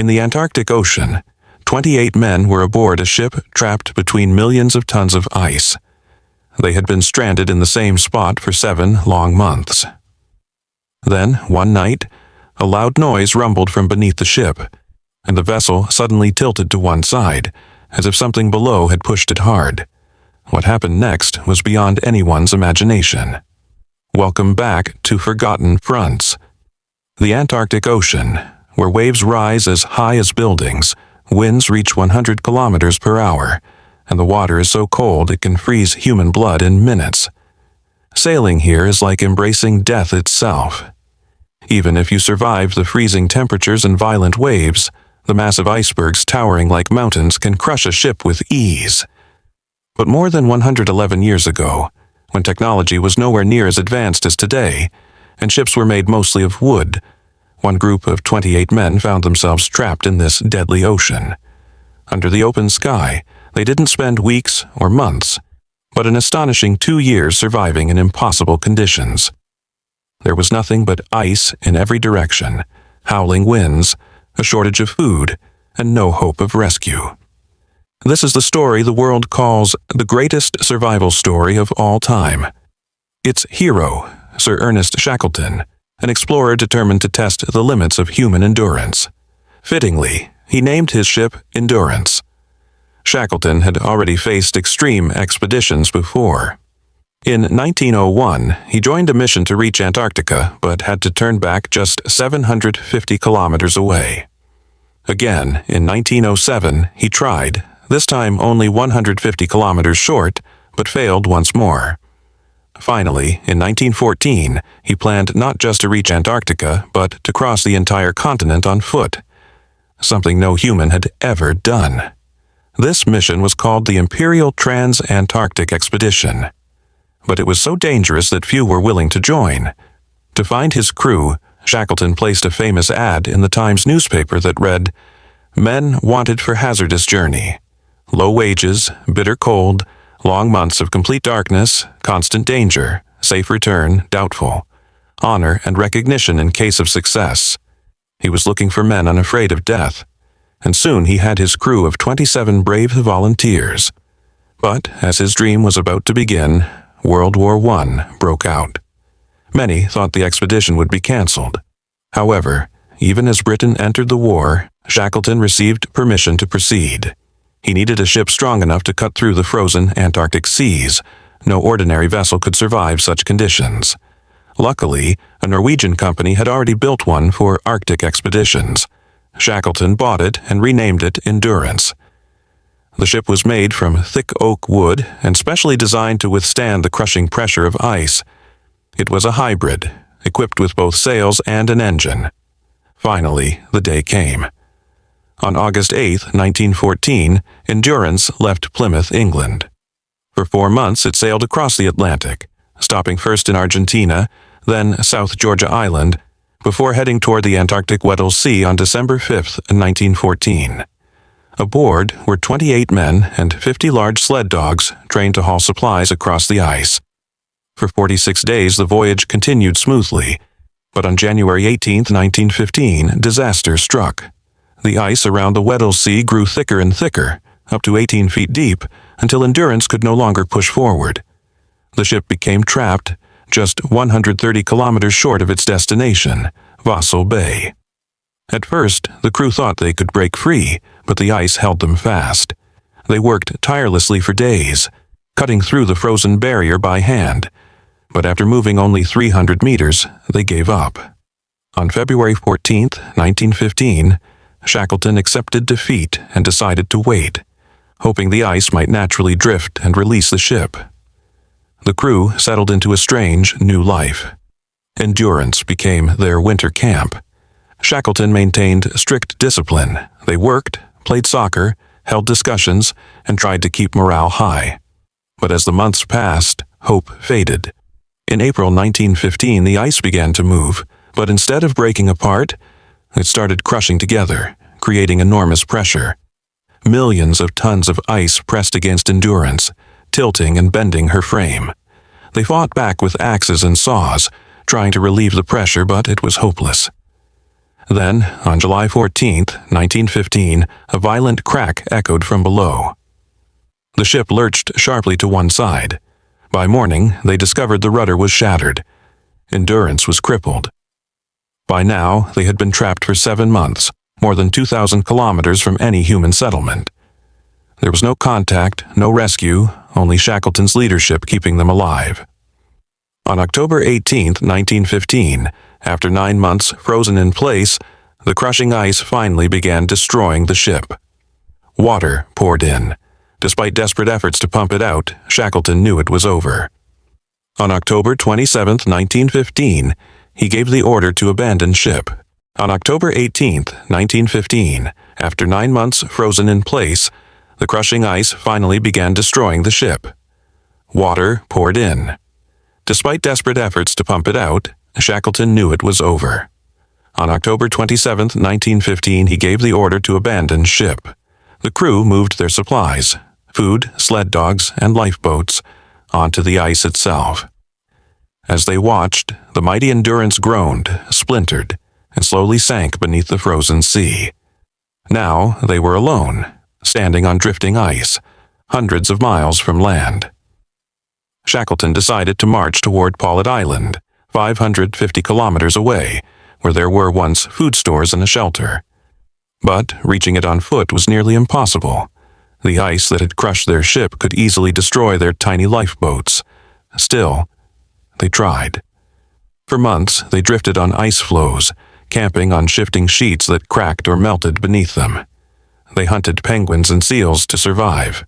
In the Antarctic Ocean, 28 men were aboard a ship trapped between millions of tons of ice. They had been stranded in the same spot for 7 long months. Then, one night, a loud noise rumbled from beneath the ship, and the vessel suddenly tilted to one side, as if something below had pushed it hard. What happened next was beyond anyone's imagination. Welcome back to Forgotten Fronts. The Antarctic Ocean, where waves rise as high as buildings, winds reach 100 kilometers per hour, and the water is so cold it can freeze human blood in minutes. Sailing here is like embracing death itself. Even if you survive the freezing temperatures and violent waves, the massive icebergs towering like mountains can crush a ship with ease. But more than 111 years ago, when technology was nowhere near as advanced as today, and ships were made mostly of wood, one group of 28 men found themselves trapped in this deadly ocean. Under the open sky, they didn't spend weeks or months, but an astonishing 2 years surviving in impossible conditions. There was nothing but ice in every direction, howling winds, a shortage of food, and no hope of rescue. This is the story the world calls the greatest survival story of all time. Its hero, Sir Ernest Shackleton, an explorer determined to test the limits of human endurance. Fittingly, he named his ship Endurance. Shackleton had already faced extreme expeditions before. In 1901, he joined a mission to reach Antarctica, but had to turn back just 750 kilometers away. Again, in 1907, he tried, this time only 150 kilometers short, but failed once more. Finally, in 1914, he planned not just to reach Antarctica, but to cross the entire continent on foot, something no human had ever done. This mission was called the Imperial Trans-Antarctic Expedition, but it was so dangerous that few were willing to join. To find his crew, Shackleton placed a famous ad in the Times newspaper that read, "Men wanted for hazardous journey. Low wages, bitter cold, long months of complete darkness, constant danger, safe return, doubtful. Honor and recognition in case of success." He was looking for men unafraid of death, and soon he had his crew of 27 brave volunteers. But as his dream was about to begin, World War I broke out. Many thought the expedition would be canceled. However, even as Britain entered the war, Shackleton received permission to proceed. He needed a ship strong enough to cut through the frozen Antarctic seas. No ordinary vessel could survive such conditions. Luckily, a Norwegian company had already built one for Arctic expeditions. Shackleton bought it and renamed it Endurance. The ship was made from thick oak wood and specially designed to withstand the crushing pressure of ice. It was a hybrid, equipped with both sails and an engine. Finally, the day came. On August 8, 1914, Endurance left Plymouth, England. For 4 months it sailed across the Atlantic, stopping first in Argentina, then South Georgia Island, before heading toward the Antarctic Weddell Sea on December 5, 1914. Aboard were 28 men and 50 large sled dogs trained to haul supplies across the ice. For 46 days the voyage continued smoothly, but on January 18, 1915, disaster struck. The ice around the Weddell Sea grew thicker and thicker, up to 18 feet deep, until Endurance could no longer push forward. The ship became trapped, just 130 kilometers short of its destination, Weddell Bay. At first, the crew thought they could break free, but the ice held them fast. They worked tirelessly for days, cutting through the frozen barrier by hand, but after moving only 300 meters, they gave up. On February 14, 1915, Shackleton accepted defeat and decided to wait, hoping the ice might naturally drift and release the ship. The crew settled into a strange new life. Endurance became their winter camp. Shackleton maintained strict discipline. They worked, played soccer, held discussions, and tried to keep morale high. But as the months passed, hope faded. In April 1915, the ice began to move, but instead of breaking apart, it started crushing together, creating enormous pressure. Millions of tons of ice pressed against Endurance, tilting and bending her frame. They fought back with axes and saws, trying to relieve the pressure, but it was hopeless. Then, on July 14, 1915, a violent crack echoed from below. The ship lurched sharply to one side. By morning, they discovered the rudder was shattered. Endurance was crippled. By now, they had been trapped for 7 months, more than 2,000 kilometers from any human settlement. There was no contact, no rescue, only Shackleton's leadership keeping them alive. On October 18, 1915, after 9 months frozen in place, the crushing ice finally began destroying the ship. Water poured in. Despite desperate efforts to pump it out, Shackleton knew it was over. On October 27, 1915, he gave the order to abandon ship. On October 18, 1915, after 9 months frozen in place, the crushing ice finally began destroying the ship. Water poured in. Despite desperate efforts to pump it out, Shackleton knew it was over. On October 27, 1915, he gave the order to abandon ship. The crew moved their supplies, food, sled dogs, and lifeboats, onto the ice itself. As they watched, the mighty Endurance groaned, splintered, and slowly sank beneath the frozen sea. Now they were alone, standing on drifting ice, hundreds of miles from land. Shackleton decided to march toward Paulet Island, 550 kilometers away, where there were once food stores and a shelter. But reaching it on foot was nearly impossible. The ice that had crushed their ship could easily destroy their tiny lifeboats. Still, they tried. For months, they drifted on ice floes, camping on shifting sheets that cracked or melted beneath them. They hunted penguins and seals to survive.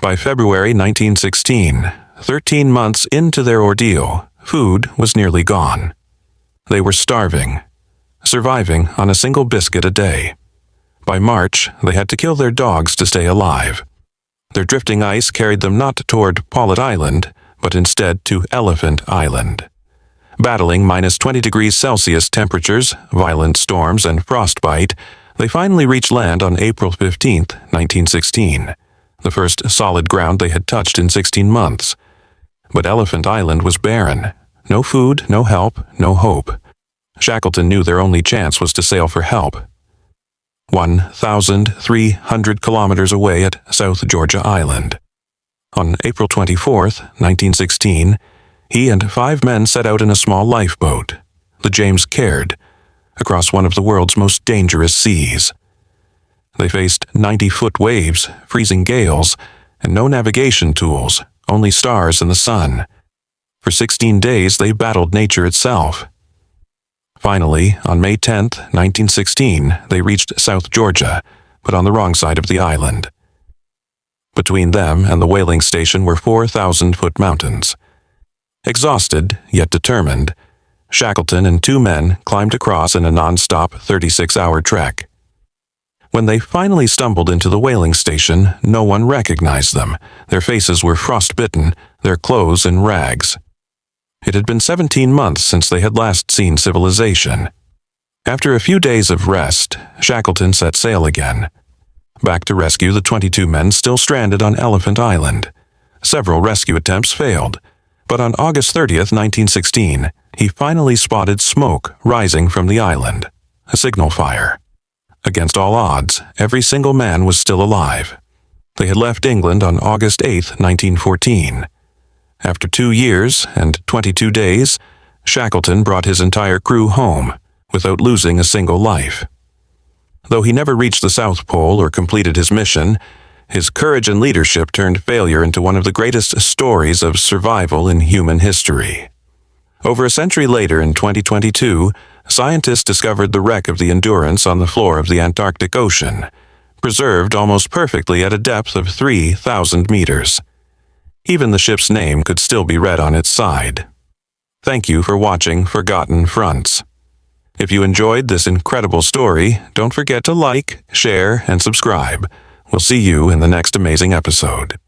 By February 1916, 13 months into their ordeal, food was nearly gone. They were starving, surviving on a single biscuit a day. By March, they had to kill their dogs to stay alive. Their drifting ice carried them not toward Paulet Island, but instead to Elephant Island. Battling minus 20 degrees Celsius temperatures, violent storms, and frostbite, they finally reached land on April 15, 1916, the first solid ground they had touched in 16 months. But Elephant Island was barren. No food, no help, no hope. Shackleton knew their only chance was to sail for help. 1,300 kilometers away at South Georgia Island. On April 24, 1916, he and 5 men set out in a small lifeboat, the James Caird, across one of the world's most dangerous seas. They faced 90-foot waves, freezing gales, and no navigation tools, only stars and the sun. For 16 days, they battled nature itself. Finally, on May 10, 1916, they reached South Georgia, but on the wrong side of the island. Between them and the whaling station were 4,000-foot mountains. Exhausted, yet determined, Shackleton and 2 men climbed across in a non-stop 36-hour trek. When they finally stumbled into the whaling station, no one recognized them. Their faces were frostbitten, their clothes in rags. It had been 17 months since they had last seen civilization. After a few days of rest, Shackleton set sail again, back to rescue the 22 men still stranded on Elephant Island. Several rescue attempts failed, but on August 30, 1916, he finally spotted smoke rising from the island, a signal fire. Against all odds, every single man was still alive. They had left England on August 8, 1914. After 2 years and 22 days, Shackleton brought his entire crew home, without losing a single life. Though he never reached the South Pole or completed his mission, his courage and leadership turned failure into one of the greatest stories of survival in human history. Over a century later, in 2022, scientists discovered the wreck of the Endurance on the floor of the Antarctic Ocean, preserved almost perfectly at a depth of 3,000 meters. Even the ship's name could still be read on its side. Thank you for watching Forgotten Fronts. If you enjoyed this incredible story, don't forget to like, share, and subscribe. We'll see you in the next amazing episode.